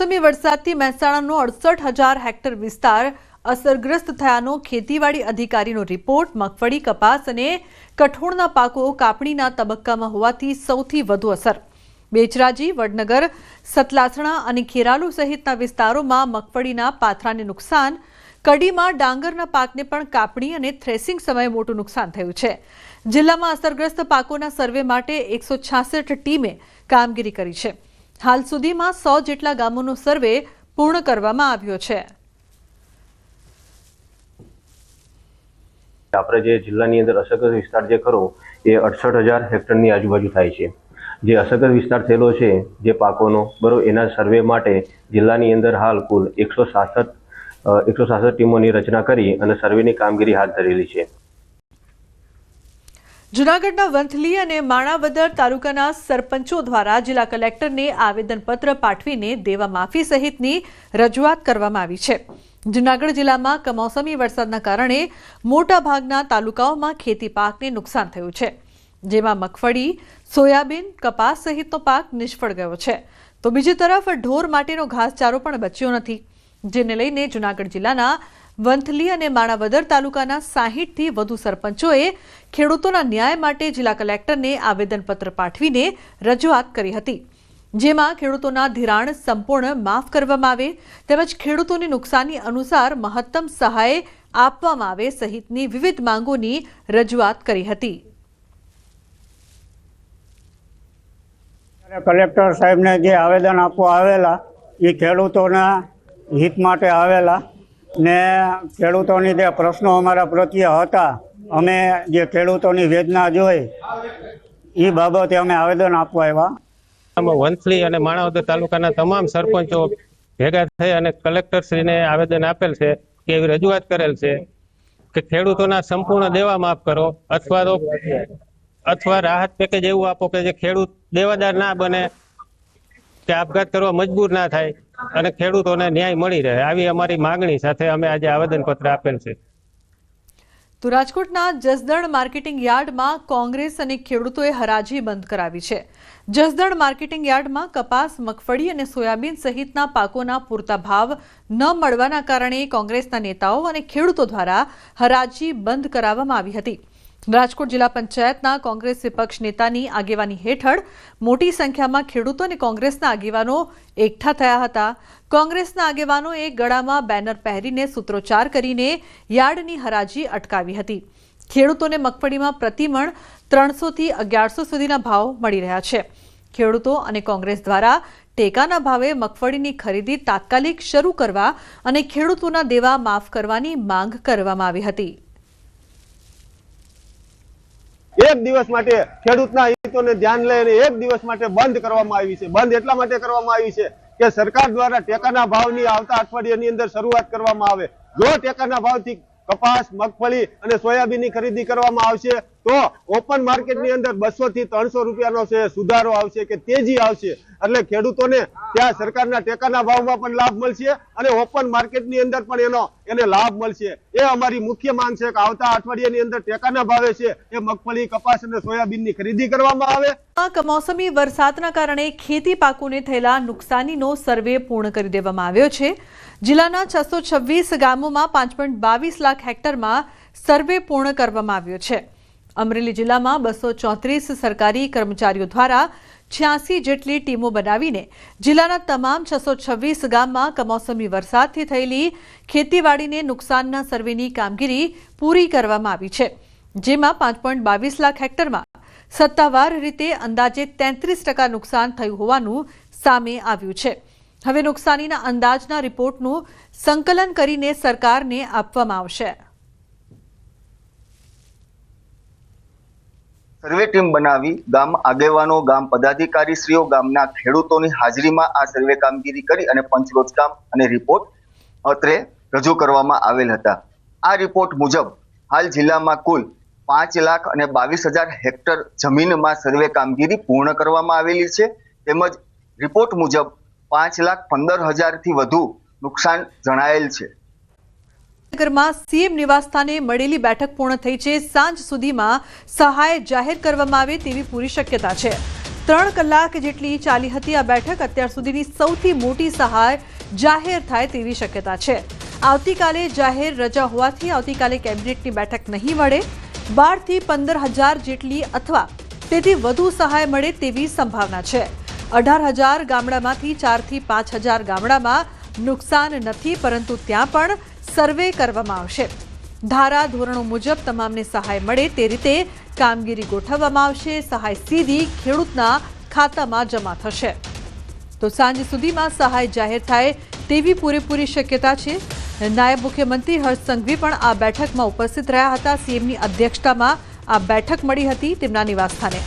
કમોસમી વરસાદથી મહેસાણાનો 68,000 હેક્ટર વિસ્તાર અસરગ્રસ્ત થયાનો ખેતીવાડી અધિકારીનો રિપોર્ટ। મગફળી, કપાસ અને કઠોળના પાકો કાપણીના તબક્કામાં હોવાથી સૌથી વધુ અસર। બેચરાજી, વડનગર, સતલાસણા અને ખેરાલુ સહિતના વિસ્તારોમાં મગફળીના પાથરાને નુકસાન। કડીમાં ડાંગરના પાકને પણ કાપણી અને થ્રેસિંગ સમયે મોટું નુકસાન થયું છે। જિલ્લામાં અસરગ્રસ્ત પાકોના સર્વે માટે 166 ટીમે કામગીરી કરી છે। हाल सुधी में 100 जेटला गामों सर्वे पूर्ण करवामां आव्यो छे। आपणे जे जिल्लानी अंदर असरग्रस्त विस्तार जे खरो ए 68,000 हेक्टरनी आजूबाजू थाय छे। जे असरग्रस्त विस्तार थयेलो छे जे पाकोनो बरोबर एना सर्वे माटे जिल्लानी अंदर हाल कुल 166 टीमोनी रचना करी अने सर्वेनी कामगीरी हाथ धरेली छे। जूनागढ़ना वंथली और माणावदर तालुकाना सरपंचों द्वारा जिला कलेक्टर ने आवेदनपत्र पाठवीने देवा माफी सहितनी रजूआत करवामां आवी छे। जूनागढ़ जिला में कमोसमी वरसादना कारणे मोटा भागना तालुकाओमां खेती पाकने नुकसान थयुं छे, जेमां मगफળી, सोयाबीन, कपास सहितनो पाक निष्फळ गयो छे, तो बीजी तरफ ढोर माटेनो घासचारो पण बच्यो नथी, जेने लईने जूनागढ़ जिल्लाना वंथली और माणावदर तालुकाना 60 थी वधु सरपंचोए खेडूतोना न्याय माटे जिला कलेक्टर ने आवेदनपत्र पाठवीने रजूआत करी हती, जेमां खेडूतोना धिराण संपूर्ण माफ करवामां आवे तेमज खेडूतोने नुकसानी अनुसार महत्तम सहाय आपवामां आवे सहितनी विविध मांगोनी रजूआत करी हती। कलेक्टर साहेब ने जे आवेदन आपवा आवेला ए खेडूतोना हित माटे आवेला ने खेडूतोनी जे प्रश्नो अमारा प्रत्ये हता, अमे जे खेडूतोनी वेदना जोई ई बाबते अमे आवेदन आपवा आव्या। वंथली और माणावदर तालुकाना तमाम सरपंचों भेगा थई अने कलेक्टर श्रीने आवेदन आपेल छे के एवी रजूआत करेल छे के खेडूतोना संपूर्ण देवा माफ करो अथवा राहत पेकेज एवुं आपो के जे खेडूत देवादार ना बने के आपघात करवा मजबूर ना थाय અને ખેડૂતોને ન્યાય મળી રહે આવી અમારી માંગણી સાથે અમે આજે આવેદનપત્ર આપેલ છે। તો રાજકોટના જસદણ માર્કેટિંગ યાર્ડમાં કોંગ્રેસ અને ખેડૂતોએ હરાજી બંધ કરાવી છે। જસદણ માર્કેટિંગ યાર્ડમાં કપાસ, મગફળી અને સોયાબીન સહિતના પાકોના પૂરતા ભાવ ન મળવાના કારણે કોંગ્રેસના નેતાઓ અને ખેડૂતો દ્વારા હરાજી બંધ કરાવવામાં આવી હતી। રાજકોટ જિલ્લા પંચાયતના કોંગ્રેસ વિપક્ષ નેતાની આગેવાની હેઠળ મોટી સંખ્યામાં ખેડૂતો અને કોંગ્રેસના આગેવાનો એકઠા થયા હતા। કોંગ્રેસના આગેવાનોએ ગળામાં બેનર પહેરીને સૂત્રોચ્ચાર કરીને યાર્ડની હરાજી અટકાવી હતી। ખેડૂતોને મગફળીમાં પ્રતિમણ 300 થી 1100 સુધીના ભાવ મળી રહ્યા છે। ખેડૂતો અને કોંગ્રેસ દ્વારા ટેકાના ભાવે મગફળીની ખરીદી તાત્કાલિક શરૂ કરવા અને ખેડૂતોના દેવા માફ કરવાની માંગ કરવામાં આવી હતી। एक दिवस माटे खेडूतना हितोने ध्यान लईने एक दिवस माटे बंद करवामां आवी छे। बंद एटला माटे करवामां आवी छे के सरकार द्वारा टेकाना भावनी आवता अठवाडियानी अंदर शरूआत करवामां आवे। जो टेकाना भावथी कपास, मगफળી અને સોયાબીનની ખરીદી કરવામાં આવશે તો ઓપન માર્કેટની અંદર 200 થી 300 રૂપિયાનો છે સુધારો આવશે કે તેજી આવશે, એટલે ખેડૂતોને ત્યાં સરકારના ટેકાના ભાવમાં પણ લાભ મળશે અને ઓપન માર્કેટની અંદર પણ એને લાભ મળશે। એ અમારી મુખ્ય માંગ છે કે આવતા અઠવાડિયાની અંદર ટેકાના ભાવે છે એ મગફળી, કપાસ અને સોયાબીનની ખરીદી કરવામાં આવે। કમોસમી વરસાદના કારણે ખેતી પાકોને થયેલા નુકસાનીનો સર્વે પૂર્ણ કરી દેવામાં આવ્યો છે। જિલ્લાના 626 ગામોમાં 5.22 લાખ હેક્ટરમાં સર્વે પૂર્ણ કરવામાં આવ્યો છે। અમરેલી જિલ્લામાં 234 સરકારી કર્મચારીઓ દ્વારા 86 જેટલી ટીમો બનાવીને જિલ્લાના તમામ 626 ગામમાં કમોસમી વરસાદથી થયેલી ખેતીવાડીને નુકસાનના સર્વેની કામગીરી પૂરી કરવામાં આવી છે, જેમાં 5.22 લાખ હેક્ટરમાં સત્તાવાર રીતે અંદાજે 33% નુકસાન થયું હોવાનું સામે આવ્યું છે। હવે નુકસાનીના અંદાજના રિપોર્ટનું સંકલન કરીને સરકારને આપવામાં આવશે। सर्वे टीम बनावी गाम आगेवानो, गाम पदाधिकारीश्रीओ गामना खेडूतोनी हाजरीमां आ सर्वे कामगीरी करी अने पंचरोज काम अने रिपोर्ट अत्रे रजू करवामां आवेल हता। आ रिपोर्ट मुजब हाल जिल्लामां कुल 5,22,000 हेक्टर जमीनमा सर्वे कामगीरी पूर्ण करवामां आवेली छे, तेमज रिपोर्ट मुजब 5,15,000 थी वधु नुकसान जणायेल छे। નગરમાં સીએમ નિવાસસ્થાને મળેલી બેઠક પૂર્ણ થઈ છે। સાંજ સુધીમાં સહાય જાહેર કરવામાં આવે તેવી પૂરી શક્યતા છે। 3 કલાક જેટલી ચાલી હતી આ બેઠક અત્યાર સુધીની સૌથી મોટી સહાય જાહેર થાય તેવી શક્યતા છે. આવતીકાલે જાહેર રજા હોવાથી આવતીકાલે કેબિનેટની બેઠક નહીં મળે. 12 થી 15,000 જેટલી અથવા તેથી વધુ સહાય મળે તેવી સંભાવના છે. 18,000 ગામડામાંથી 4 થી 5,000 ગામડામાં નુકસાન નથી, પરંતુ ત્યાં પણ સર્વે કરવામાં આવશે. ધારા ધોરણો મુજબ તમામને સહાય મળે તે રીતે કામગીરી ગોઠવવામાં આવશે. સહાય સીધી ખેડૂતના ખાતામાં જમા થશે. તો સાંજ સુધીમાં સહાય જાહેર થાય તેવી પૂરેપૂરી શક્યતા છે. નાયબ મુખ્યમંત્રી હર્ષ સંઘવી પણ આ બેઠકમાં ઉપસ્થિત રહ્યા હતા. સીએમની અધ્યક્ષતામાં આ બેઠક મળી હતી તેમના નિવાસસ્થાને.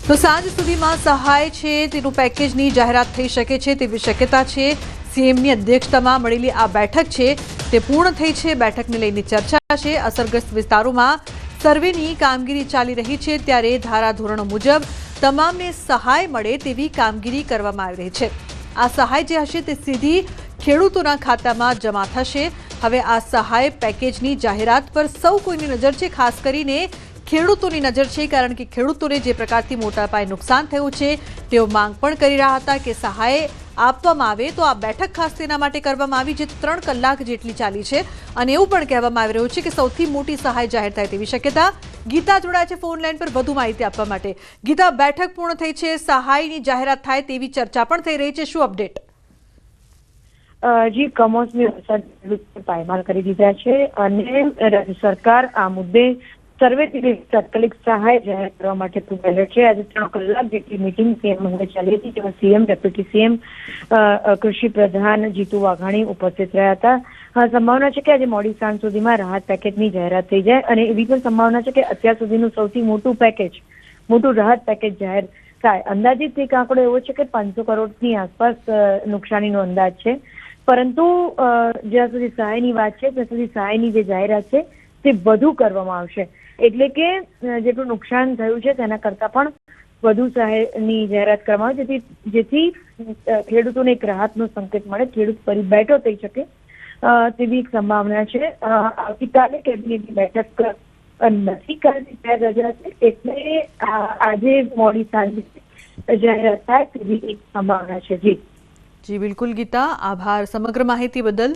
તો સાંજ સુધીમાં સહાય છે તેનું પેકેજની જાહેરાત થઈ શકે છે તેવી શક્યતા છે. સીએમની અધ્યક્ષતામાં મળેલી આ બેઠક છે તે પૂર્ણ થઈ છે. બેઠકને લઈને ચર્ચા છે. અસરગ્રસ્ત વિસ્તારોમાં સર્વેની કામગીરી ચાલી રહી છે, ત્યારે ધારાધોરણો મુજબ તમામને સહાય મળે તેવી કામગીરી કરવામાં આવી રહી છે. આ સહાય જે હશે તે સીધી ખેડૂતોના ખાતામાં જમા થશે. હવે આ સહાય પેકેજની જાહેરાત પર સૌ કોઈની નજર છે, ખાસ કરીને ખેડૂતોની નજર છે, કારણ કે ખેડૂતોને જે પ્રકારથી મોટા પાયે નુકસાન થયું છે તેઓ માંગ પણ કરી રહ્યા હતા કે સહાય આપવામાં આવે. તો આ બેઠક ખાસ તેના માટે કરવામાં આવી જે 3 કલાક જેટલી ચાલી છે અને એવું પણ કહેવામાં આવી રહ્યું છે કે સૌથી મોટી સહાય જાહેર થાય તેવી શક્યતા. ગીતા જોડાય છે ફોન લાઈન પર વધુ માહિતી આપવા માટે. ગીતા, બેઠક પૂર્ણ થઈ છે, સહાયની જાહેરાત થાય તેવી ચર્ચા પણ થઈ રહી છે, શું અપડેટ? જી, કમોસમી વરસાદ પાયમાલ કરી દીધા છે અને રાજ્ય સરકાર આ મુદ્દે સર્વેથી તાત્કાલિક સહાય જાહેર કરવા માટે ખૂબ એલર્ટ છે. આજે 3 કલાક જેટલી મીટિંગ સીએમ મંગળ ચાલી હતી, જેમાં સીએમ, ડેપ્યુટી સીએમ, કૃષિ પ્રધાન જીતુ વાઘાણી ઉપસ્થિત રહ્યા હતા. સંભાવના છે કે આજે મોડી સાંજ સુધીમાં રાહત પેકેજની જાહેરાત થઈ જાય અને એવી પણ સંભાવના છે કે અત્યાર સુધીનું સૌથી મોટું રાહત પેકેજ જાહેર થાય. અંદાજિત એક આંકડો એવો છે કે 500 કરોડની આસપાસ નુકસાનીનો અંદાજ છે, પરંતુ જ્યાં સુધી સહાયની વાત છે ત્યાં સુધી સહાયની જે જાહેરાત છે તે વધુ કરવામાં આવશે. એટલે કે જેટલું નુકસાન થયું છે તેના કરતા પણ વધુ સહાયની જાહેરાત કરવામાં આવે જેથી ખેડૂતોને એક રાહતનો સંકેત મળે, ખેડૂત ફરી બેઠો થઈ શકે તેવી એક સંભાવના છે. આવતીકાલે કેબિનેટની બેઠક નથી, કારણ રજા છે, એટલે આજે મોડી સાંજે જાહેરાત થાય તેવી એક સંભાવના છે. જી બિલકુલ ગીતા, આભાર સમગ્ર માહિતી બદલ.